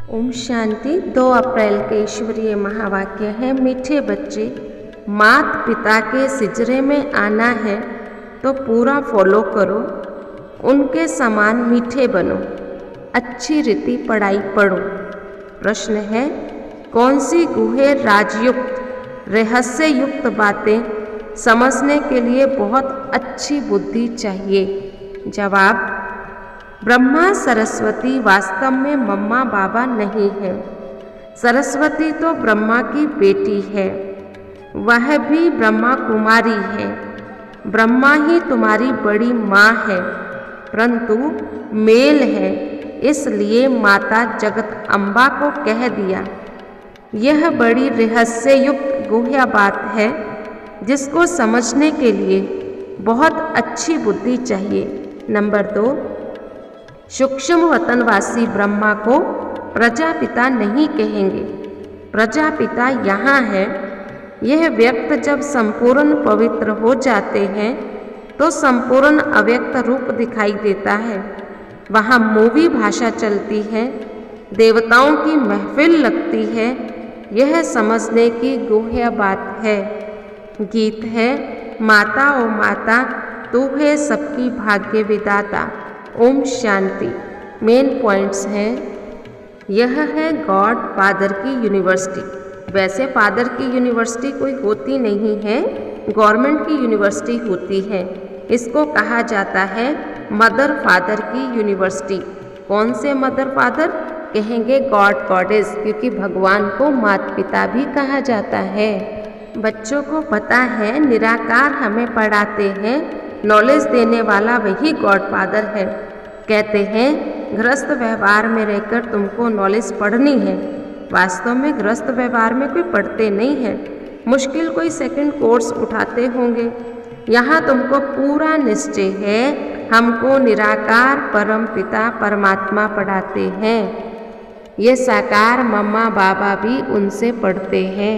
ओम शांति। 2 अप्रैल के ईश्वरीय महावाक्य है, मीठे बच्चे, मात पिता के सिजरे में आना है तो पूरा फॉलो करो, उनके समान मीठे बनो, अच्छी रीति पढ़ाई पढ़ो। प्रश्न है, कौन सी गुहे राजयुक्त रहस्य युक्त बातें समझने के लिए बहुत अच्छी बुद्धि चाहिए? जवाब, ब्रह्मा सरस्वती वास्तव में मम्मा बाबा नहीं है। सरस्वती तो ब्रह्मा की बेटी है, वह भी ब्रह्मा कुमारी है। ब्रह्मा ही तुम्हारी बड़ी माँ है, परंतु मेल है, इसलिए माता जगत अम्बा को कह दिया। यह बड़ी रहस्य युक्त गुह्य बात है, जिसको समझने के लिए बहुत अच्छी बुद्धि चाहिए। नंबर 2, सूक्ष्म वतनवासी ब्रह्मा को प्रजापिता नहीं कहेंगे। प्रजापिता यहाँ है। यह व्यक्त जब संपूर्ण पवित्र हो जाते हैं तो संपूर्ण अव्यक्त रूप दिखाई देता है। वहाँ मूवी भाषा चलती है, देवताओं की महफिल लगती है। यह समझने की गुह्य बात है। गीत है, माता ओ माता तू है सबकी भाग्य विदाता। ओम शांति। मेन पॉइंट्स हैं, यह है गॉड फादर की यूनिवर्सिटी। वैसे फादर की यूनिवर्सिटी कोई होती नहीं है, गवर्नमेंट की यूनिवर्सिटी होती है। इसको कहा जाता है मदर फादर की यूनिवर्सिटी। कौन से मदर फादर? कहेंगे गॉड गॉडेस, क्योंकि भगवान को माता पिता भी कहा जाता है। बच्चों को पता है निराकार हमें पढ़ाते हैं, नॉलेज देने वाला वही गॉड फादर है। कहते हैं गृहस्थ व्यवहार में रहकर तुमको नॉलेज पढ़नी है। वास्तव में गृहस्थ व्यवहार में कोई पढ़ते नहीं है, मुश्किल कोई सेकंड कोर्स उठाते होंगे। यहाँ तुमको पूरा निश्चय है, हमको निराकार परम पिता परमात्मा पढ़ाते हैं। ये साकार मम्मा बाबा भी उनसे पढ़ते हैं।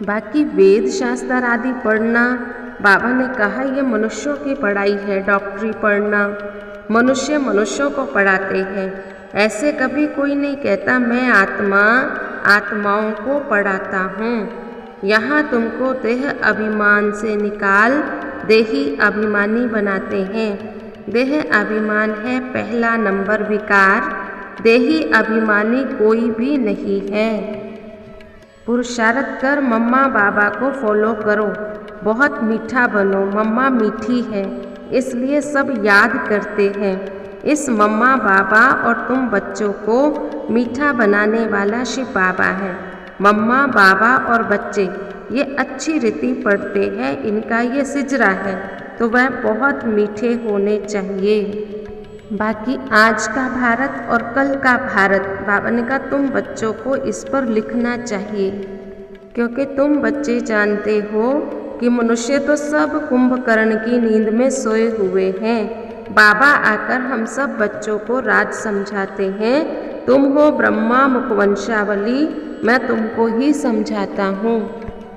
बाकी वेद शास्त्र आदि पढ़ना, बाबा ने कहा ये मनुष्यों की पढ़ाई है। डॉक्टरी पढ़ना, मनुष्य मनुष्यों को पढ़ाते हैं। ऐसे कभी कोई नहीं कहता मैं आत्माओं को पढ़ाता हूँ। यहाँ तुमको देह अभिमान से निकाल देही अभिमानी बनाते हैं। देह अभिमान है पहला नंबर विकार, देही अभिमानी कोई भी नहीं है। पुरुषार्थ कर मम्मा बाबा को फॉलो करो, बहुत मीठा बनो। मम्मा मीठी है, इसलिए सब याद करते हैं। इस मम्मा बाबा और तुम बच्चों को मीठा बनाने वाला शिव बाबा है। मम्मा बाबा और बच्चे ये अच्छी रीति पढ़ते हैं, इनका ये सिजरा है, तो वह बहुत मीठे होने चाहिए। बाकी आज का भारत और कल का भारत, बाबा ने कहा तुम बच्चों को इस पर लिखना चाहिए, क्योंकि तुम बच्चे जानते हो कि मनुष्य तो सब कुंभकर्ण की नींद में सोए हुए हैं। बाबा आकर हम सब बच्चों को राज समझाते हैं। तुम हो ब्रह्मा मुखवंशावली, मैं तुमको ही समझाता हूँ।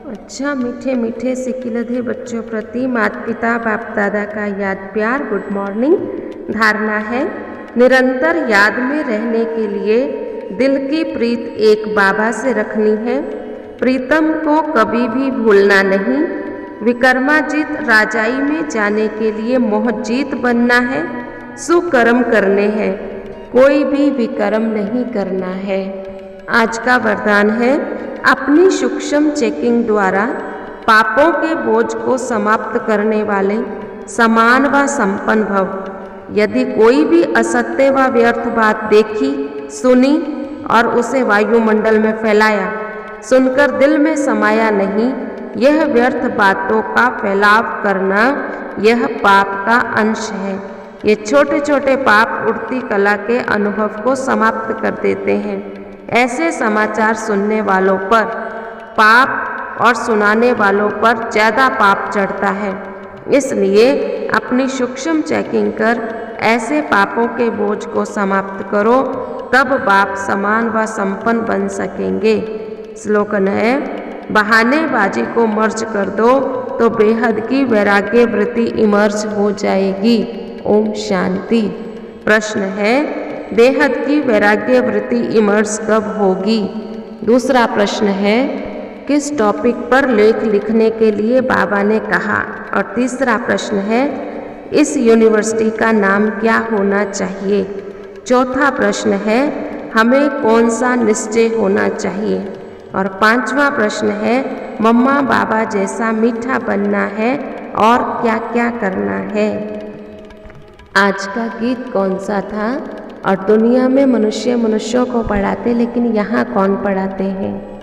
अच्छा, मीठे मीठे सिकिलधे बच्चों प्रति माता पिता बाप दादा का याद प्यार। Good morning. धारणा है, निरंतर याद में रहने के लिए दिल की प्रीत एक बाबा से रखनी है। प्रीतम को कभी भी भूलना नहीं। विकर्माजीत राजाई में जाने के लिए मोहजीत बनना है। सुकर्म करने हैं, कोई भी विकर्म नहीं करना है। आज का वरदान है, अपनी सूक्ष्म चेकिंग द्वारा पापों के बोझ को समाप्त करने वाले समान व संपन्न भव। यदि कोई भी असत्य व व्यर्थ बात देखी, सुनी और उसे वायुमंडल में फैलाया, सुनकर दिल में समाया नहीं, यह व्यर्थ बातों का फैलाव करना यह पाप का अंश है। ये छोटे छोटे पाप उड़ती कला के अनुभव को समाप्त कर देते हैं। ऐसे समाचार सुनने वालों पर पाप और सुनाने वालों पर ज़्यादा पाप चढ़ता है। इसलिए अपनी सूक्ष्म चेकिंग कर ऐसे पापों के बोझ को समाप्त करो, तब बाप समान व संपन्न बन सकेंगे। श्लोकन है, बहानेबाजी को मर्ज कर दो तो बेहद की वैराग्य वृत्ति इमर्ज हो जाएगी। ओम शांति। प्रश्न है, बेहद की वैराग्य वृत्ति इमर्स कब होगी? दूसरा प्रश्न है, किस टॉपिक पर लेख लिखने के लिए बाबा ने कहा? और तीसरा प्रश्न है, इस यूनिवर्सिटी का नाम क्या होना चाहिए? चौथा प्रश्न है, हमें कौन सा निश्चय होना चाहिए? और पांचवा प्रश्न है, मम्मा बाबा जैसा मीठा बनना है और क्या क्या करना है? आज का गीत कौन सा था? और दुनिया में मनुष्यों को पढ़ाते, लेकिन यहाँ कौन पढ़ाते हैं?